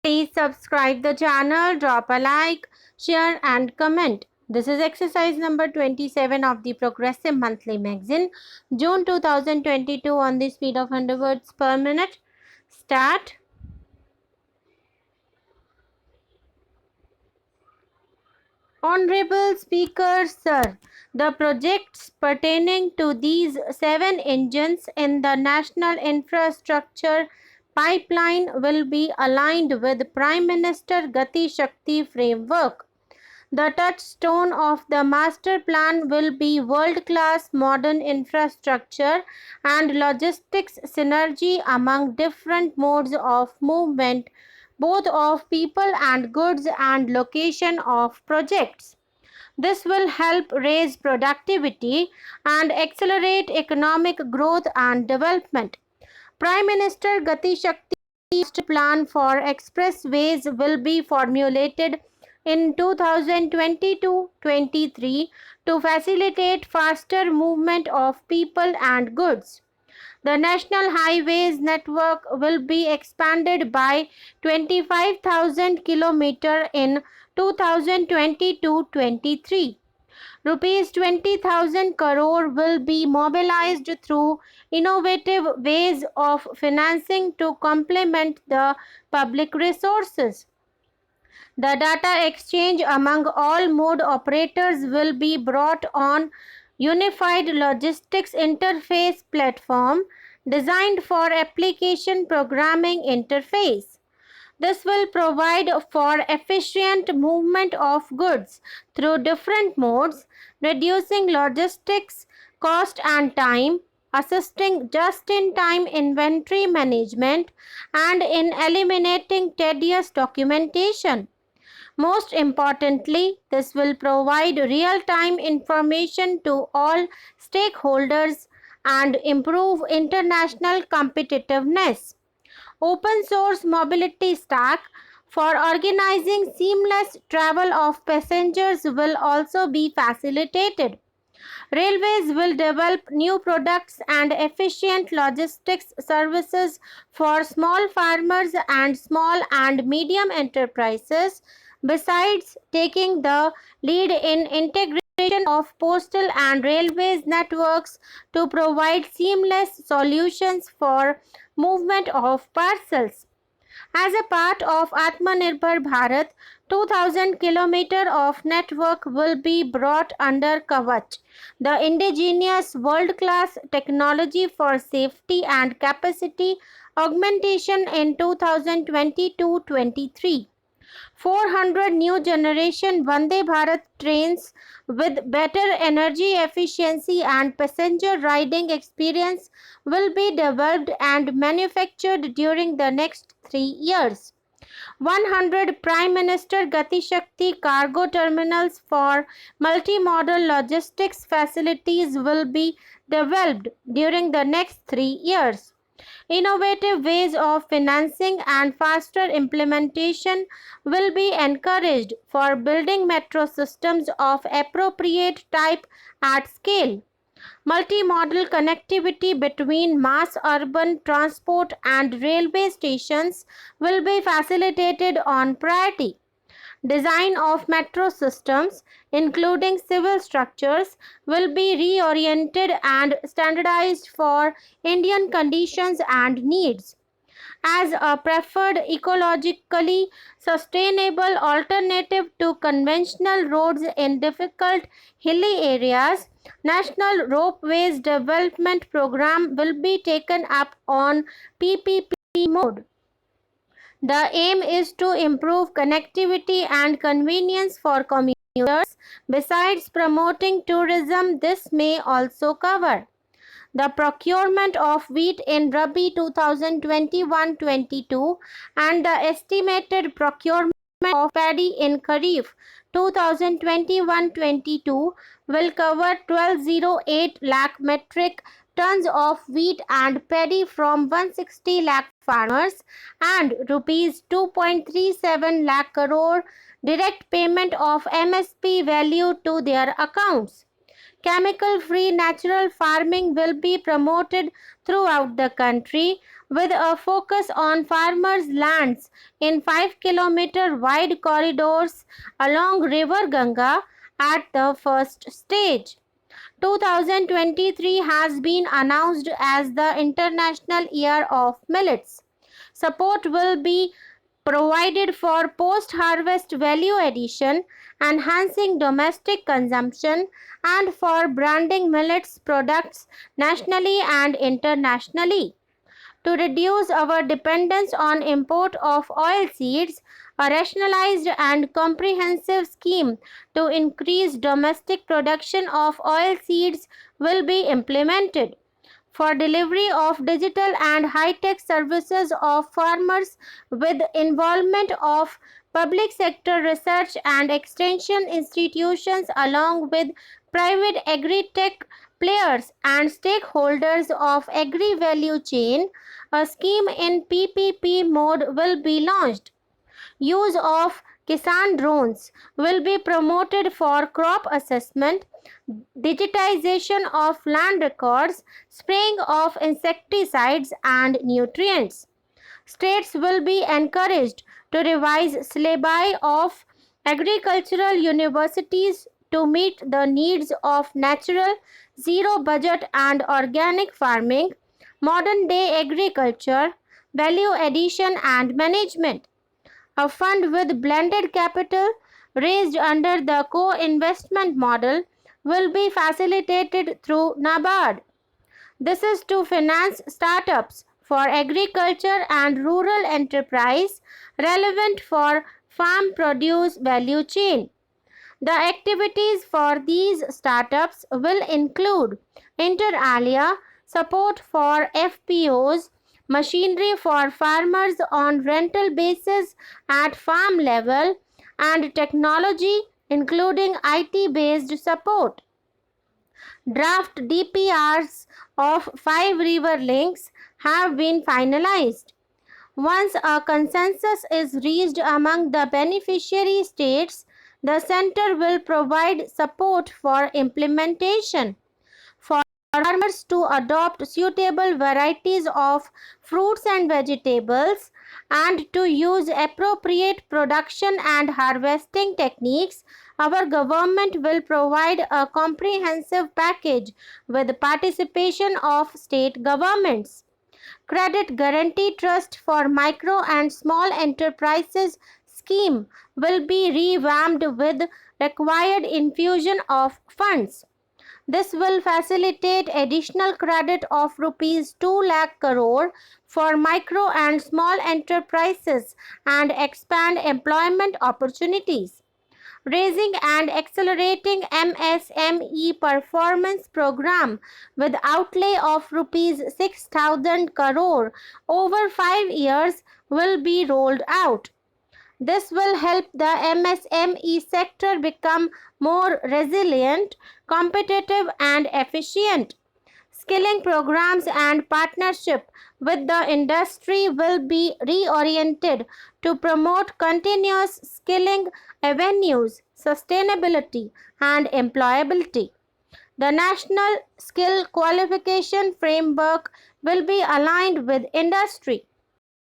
Please subscribe the channel, drop a like, share and comment. This is exercise number 27 of the Progressive Monthly Magazine, June 2022 on the speed of 100 words per minute. Start. Honorable Speaker, Sir, the projects pertaining to these 7 engines in the National Infrastructure Pipeline will be aligned with Prime Minister Gati Shakti framework. The touchstone of the master plan will be world-class modern infrastructure and logistics synergy among different modes of movement, both of people and goods and location of projects. This will help raise productivity and accelerate economic growth and development. Prime Minister Gati Shakti's plan for expressways will be formulated in 2022-23 to facilitate faster movement of people and goods. The National Highways network will be expanded by 25,000 km in 2022-23. Rupees 20,000 crore will be mobilized through innovative ways of financing to complement the public resources. The data exchange among all mode operators will be brought on unified logistics interface platform designed for application programming interface. This will provide for efficient movement of goods through different modes, reducing logistics cost and time, assisting just-in-time inventory management, and in eliminating tedious documentation. Most importantly, this will provide real-time information to all stakeholders and improve international competitiveness. Open source mobility stack for organizing seamless travel of passengers will also be facilitated. Railways will develop new products and efficient logistics services for small farmers and small and medium enterprises, besides taking the lead in integration of postal and railways networks to provide seamless solutions for movement of parcels. As a part of Atmanirbhar Bharat, 2,000 km of network will be brought under Kavach, the indigenous world-class technology for safety and capacity augmentation in 2022-23. 400 new generation Vande Bharat trains with better energy efficiency and passenger riding experience will be developed and manufactured during the next 3 years. 100 Prime Minister Gati Shakti cargo terminals for multimodal logistics facilities will be developed during the next 3 years. Innovative ways of financing and faster implementation will be encouraged for building metro systems of appropriate type at scale. Multimodal connectivity between mass urban transport and railway stations will be facilitated on priority. Design of metro systems, including civil structures, will be reoriented and standardized for Indian conditions and needs. As a preferred ecologically sustainable alternative to conventional roads in difficult hilly areas, National Ropeways Development Program will be taken up on PPP mode. The aim is to improve connectivity and convenience for commuters. Besides promoting tourism, this may also cover the procurement of wheat in Rabi 2021-22 and the estimated procurement of paddy in Kharif 2021-22 will cover 1208 lakh metric tons of wheat and paddy from 160 lakh farmers and rupees 2.37 lakh crore direct payment of MSP value to their accounts. Chemical-free natural farming will be promoted throughout the country with a focus on farmers' lands in 5-kilometer wide corridors along River Ganga at the first stage. 2023 has been announced as the International Year of Millets. Support will be provided for post-harvest value addition, enhancing domestic consumption, and for branding millets products nationally and internationally. To reduce our dependence on import of oil seeds, a rationalized and comprehensive scheme to increase domestic production of oil seeds will be implemented. For delivery of digital and high-tech services of farmers with involvement of public sector research and extension institutions along with private agri-tech players and stakeholders of agri-value chain, a scheme in PPP mode will be launched. Use of Kisan drones will be promoted for crop assessment, digitization of land records, spraying of insecticides and nutrients. States will be encouraged to revise syllabi of agricultural universities to meet the needs of natural, zero budget and organic farming, modern day agriculture, value addition and management. A fund with blended capital raised under the co-investment model will be facilitated through NABARD. This is to finance startups for agriculture and rural enterprise relevant for farm produce value chain. The activities for these startups will include inter alia support for FPOs, machinery for farmers on rental basis at farm level, and technology including IT based support. Draft DPRs of 5 river links have been finalized. Once a consensus is reached among the beneficiary states, the center will provide support for implementation. For farmers to adopt suitable varieties of fruits and vegetables and to use appropriate production and harvesting techniques, our government will provide a comprehensive package with participation of state governments. Credit Guarantee Trust for Micro and Small Enterprises scheme will be revamped with required infusion of funds. This will facilitate additional credit of rupees 2 lakh crore for micro and small enterprises and expand employment opportunities. Raising and accelerating MSME performance program with outlay of rupees 6,000 crore over 5 years will be rolled out. This will help the MSME sector become more resilient, competitive and efficient. Skilling programs and partnership with the industry will be reoriented to promote continuous skilling avenues, sustainability and employability. The National Skill Qualification Framework will be aligned with industry.